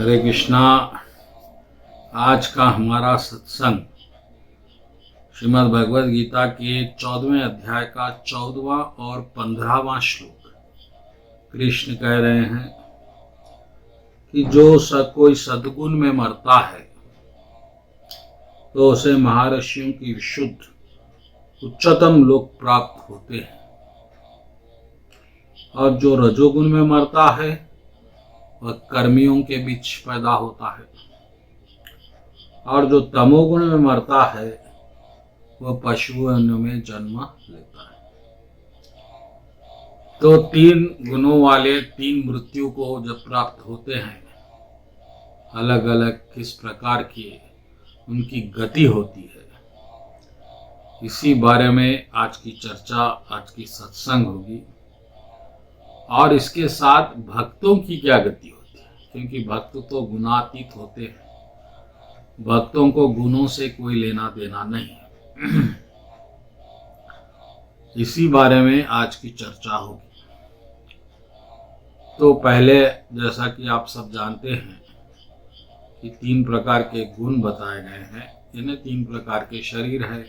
हरे कृष्णा। आज का हमारा सत्संग श्रीमद् भगवद गीता के 14वें अध्याय का 14वां और 15वां श्लोक। कृष्ण कह रहे हैं कि जो कोई सद्गुण में मरता है तो उसे महर्षियों की विशुद्ध उच्चतम लोक प्राप्त होते हैं, और जो रजोगुण में मरता है वह कर्मियों के बीच पैदा होता है, और जो तमोगुण में मरता है वह पशुओं में जन्म लेता है। तो तीन गुणों वाले तीन मृत्यु को जब प्राप्त होते हैं, अलग अलग किस प्रकार की उनकी गति होती है, इसी बारे में आज की चर्चा, आज की सत्संग होगी। और इसके साथ भक्तों की क्या गति होती है, क्योंकि भक्त तो गुणातीत होते हैं, भक्तों को गुणों से कोई लेना देना नहीं है। इसी बारे में आज की चर्चा होगी। तो पहले, जैसा कि आप सब जानते हैं कि तीन प्रकार के गुण बताए गए हैं, इन्हें तीन प्रकार के शरीर है,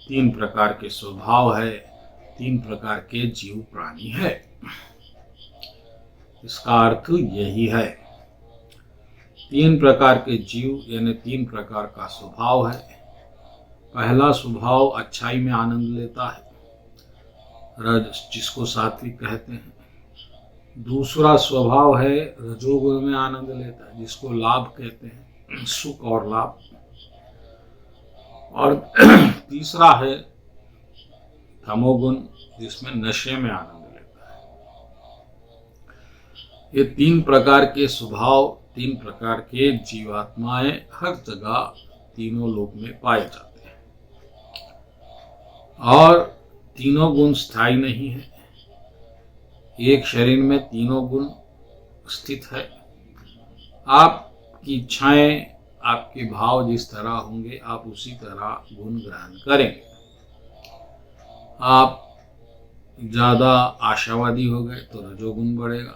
तीन प्रकार के स्वभाव है, तीन प्रकार के जीव प्राणी है। इसका अर्थ यही है, तीन प्रकार के जीव यानी तीन प्रकार का स्वभाव है। पहला स्वभाव अच्छाई में आनंद लेता है, रज, जिसको सात्विक कहते हैं। दूसरा स्वभाव है रजोगुण में आनंद लेता है, जिसको लाभ कहते हैं, सुख और लाभ। और तीसरा है तमोगुण, जिसमें नशे में आनंद लेता है। ये तीन प्रकार के स्वभाव, तीन प्रकार के जीवात्माएं हर जगह तीनों लोक में पाए जाते हैं, और तीनों गुण स्थायी नहीं है। एक शरीर में तीनों गुण स्थित है। आपकी इच्छाएं, आपके भाव जिस तरह होंगे, आप उसी तरह गुण ग्रहण करेंगे। आप ज्यादा आशावादी हो गए तो रजोगुण बढ़ेगा,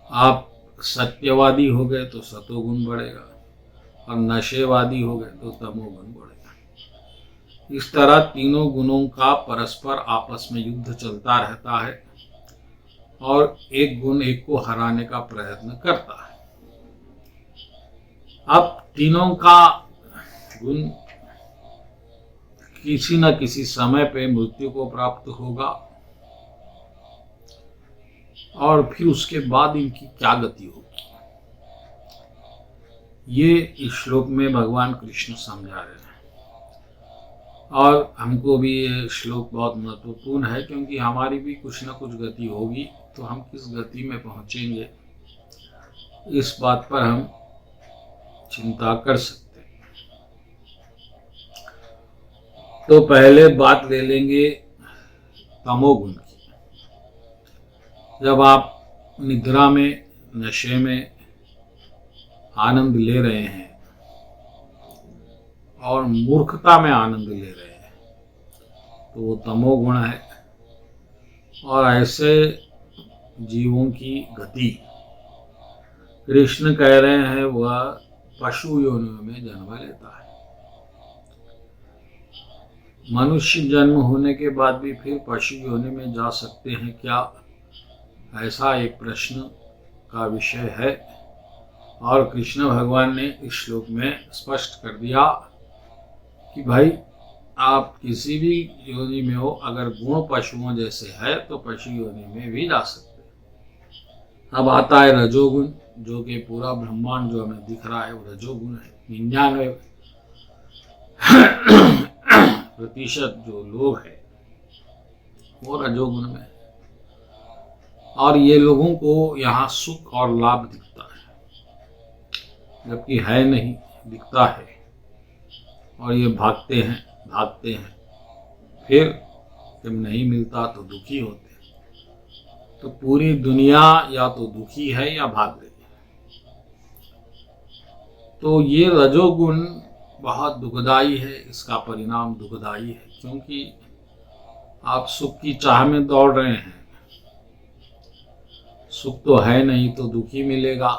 आप सत्यवादी हो गए तो सतोगुण बढ़ेगा, और नशेवादी हो गए तो तमोगुण बढ़ेगा। इस तरह तीनों गुणों का परस्पर आपस में युद्ध चलता रहता है, और एक गुण एक को हराने का प्रयत्न करता है। अब तीनों का गुण किसी न किसी समय पे मृत्यु को प्राप्त होगा, और फिर उसके बाद इनकी क्या गति होगी, ये इस श्लोक में भगवान कृष्ण समझा रहे हैं। और हमको भी ये श्लोक बहुत महत्वपूर्ण है, क्योंकि हमारी भी कुछ न कुछ गति होगी, तो हम किस गति में पहुंचेंगे, इस बात पर हम चिंता कर सकते हैं। तो पहले बात ले लेंगे तमोगुण की। जब आप निद्रा में, नशे में आनंद ले रहे हैं और मूर्खता में आनंद ले रहे हैं, तो वो तमोगुण है। और ऐसे जीवों की गति, कृष्ण कह रहे हैं, वह पशु योनियों में जन्म लेता है। मनुष्य जन्म होने के बाद भी फिर पशु योनि में जा सकते हैं क्या, ऐसा एक प्रश्न का विषय है। और कृष्ण भगवान ने इस श्लोक में स्पष्ट कर दिया कि भाई, आप किसी भी योनि में हो, अगर गुण पशुओं जैसे है तो पशु योनि में भी जा सकते हैं। अब आता है रजोगुण, जो कि पूरा ब्रह्मांड जो हमें दिख रहा है वो रजोगुण है। 99% जो लोग हैं वो रजोगुण में है, और ये लोगों को यहाँ सुख और लाभ दिखता है, जबकि है नहीं, दिखता है। और ये भागते हैं, फिर जब नहीं मिलता तो दुखी होते हैं। तो पूरी दुनिया या तो दुखी है या भाग रही है। तो ये रजोगुण बहुत दुखदाई है, इसका परिणाम दुखदाई है, क्योंकि आप सुख की चाह में दौड़ रहे हैं। सुख तो है नहीं तो दुखी मिलेगा,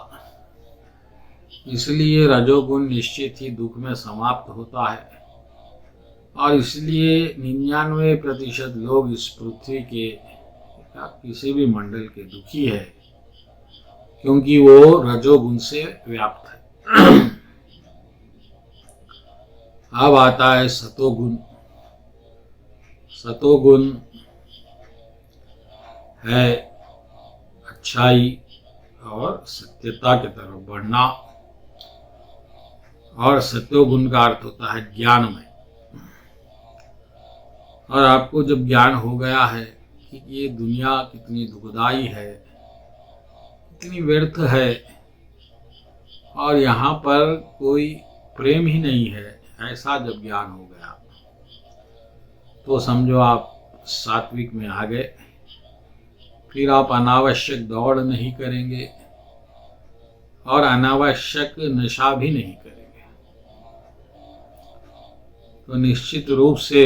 इसलिए रजोगुण निश्चित ही दुख में समाप्त होता है और इसलिए 99% लोग इस पृथ्वी के या किसी भी मंडल के दुखी है, क्योंकि वो रजोगुण से व्याप्त है। अब आता है सतोगुण। सतोगुण है अच्छाई और सत्यता की तरफ बढ़ना, और सत्योगुण का अर्थ होता है ज्ञानमय। और आपको जब ज्ञान हो गया है कि ये दुनिया कितनी दुखदाई है, कितनी व्यर्थ है और यहाँ पर कोई प्रेम ही नहीं है, ऐसा जब ज्ञान हो गया तो समझो आप सात्विक में आ गए। फिर आप अनावश्यक दौड़ नहीं करेंगे और अनावश्यक नशा भी नहीं करेंगे। तो निश्चित रूप से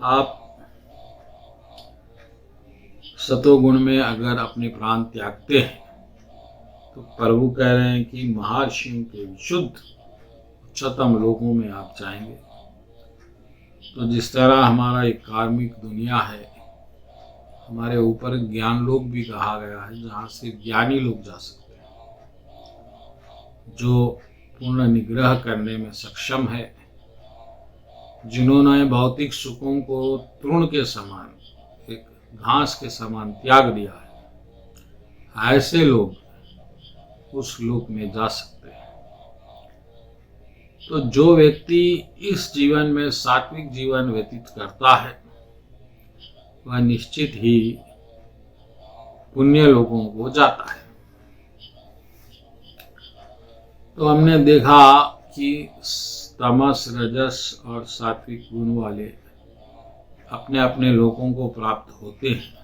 आप सतोगुण में अगर अपने प्राण त्यागते हैं तो प्रभु कह रहे हैं कि महर्षियों के विशुद्ध उच्चतम लोकों में आप जाएंगे। तो जिस तरह हमारा एक कार्मिक दुनिया है, हमारे ऊपर ज्ञान लोक भी कहा गया है, जहाँ से ज्ञानी लोग जा सकते हैं, जो पूर्ण निग्रह करने में सक्षम है, जिन्होंने भौतिक सुखों को तृण के समान, एक घास के समान त्याग दिया है, ऐसे लोग उस लोक में जा सकते हैं। तो जो व्यक्ति इस जीवन में सात्विक जीवन व्यतीत करता है वह निश्चित ही पुण्य लोगों को जाता है। तो हमने देखा कि तमस, रजस और सात्विक गुण वाले अपने अपने लोगों को प्राप्त होते हैं।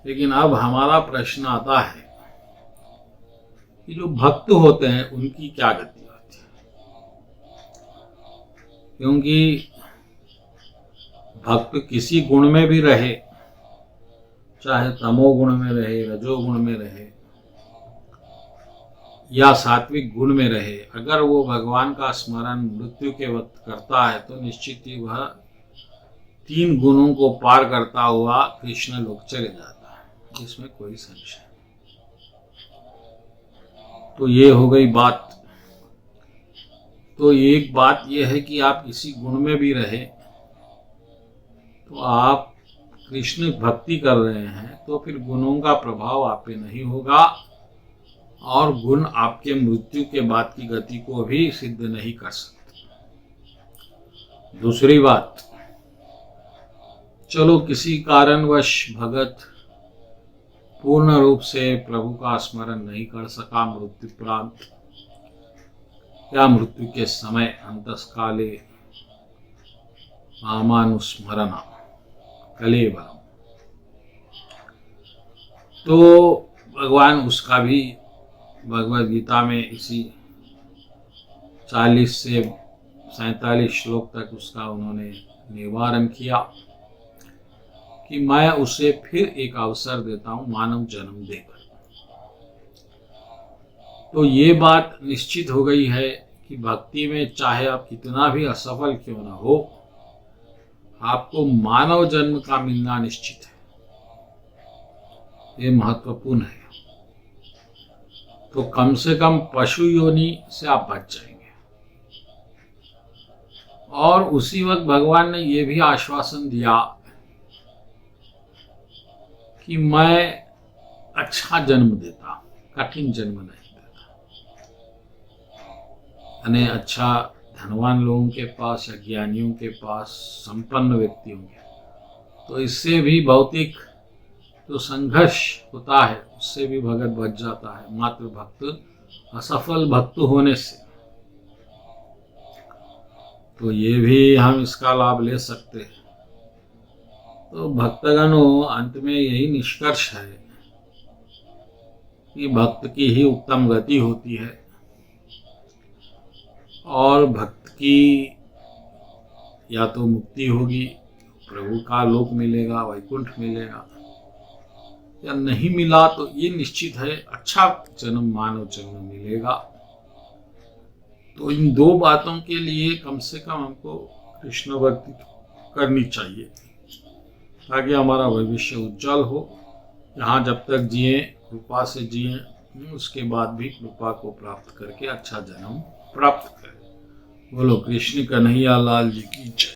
लेकिन अब हमारा प्रश्न आता है कि जो भक्त होते हैं उनकी क्या गति होती है, क्योंकि भक्त किसी गुण में भी रहे, चाहे तमोगुण में रहे, रजोगुण में रहे या सात्विक गुण में रहे, अगर वो भगवान का स्मरण मृत्यु के वक्त करता है तो निश्चित ही वह 3 गुणों को पार करता हुआ कृष्ण लोक चले जाता है, इसमें कोई संशय नहीं। तो ये हो गई बात। तो एक बात यह है कि आप किसी गुण में भी रहे तो आप कृष्ण भक्ति कर रहे हैं, तो फिर गुणों का प्रभाव आप पे नहीं होगा और गुण आपके मृत्यु के बाद की गति को भी सिद्ध नहीं कर सकते। दूसरी बात, चलो किसी कारणवश भगत पूर्ण रूप से प्रभु का स्मरण नहीं कर सका मृत्युपरांत या मृत्यु के समय, अंतस्काले मामानुस्मरण कलेवरम, तो भगवान उसका भी भगवद गीता में इसी 40 से 47 श्लोक तक उसका उन्होंने निवारण किया कि मैं उसे फिर एक अवसर देता हूं मानव जन्म देकर। तो ये बात निश्चित हो गई है कि भक्ति में चाहे आप कितना भी असफल क्यों ना हो, आपको मानव जन्म का मिलना निश्चित है। ये महत्वपूर्ण है। तो कम से कम पशु योनि से आप बच जाएंगे। और उसी वक्त भगवान ने ये भी आश्वासन दिया कि मैं अच्छा जन्म देता, कठिन जन्म नहीं देता। यानी अच्छा धनवान लोगों के पास या ज्ञानियों के पास, संपन्न व्यक्तियों के, तो इससे भी भौतिक जो संघर्ष होता है उससे भी भगत बच जाता है, मात्र भक्त असफल भक्त होने से। तो ये भी हम इसका लाभ ले सकते हैं। तो भक्तगणों, अंत में यही निष्कर्ष है कि भक्त की ही उत्तम गति होती है और भक्त की या तो मुक्ति होगी, प्रभु का लोक मिलेगा, वैकुंठ मिलेगा, या नहीं मिला तो ये निश्चित है अच्छा जन्म मानव जन्म मिलेगा। तो इन दो बातों के लिए कम से कम हमको कृष्ण भक्ति करनी चाहिए ताकि हमारा भविष्य उज्जवल हो। यहाँ जब तक जिए कृपा से जिए, उसके बाद भी कृपा को प्राप्त करके अच्छा जन्म प्राप्त करें। बोलो कृष्ण कन्हैया लाल जी की जय।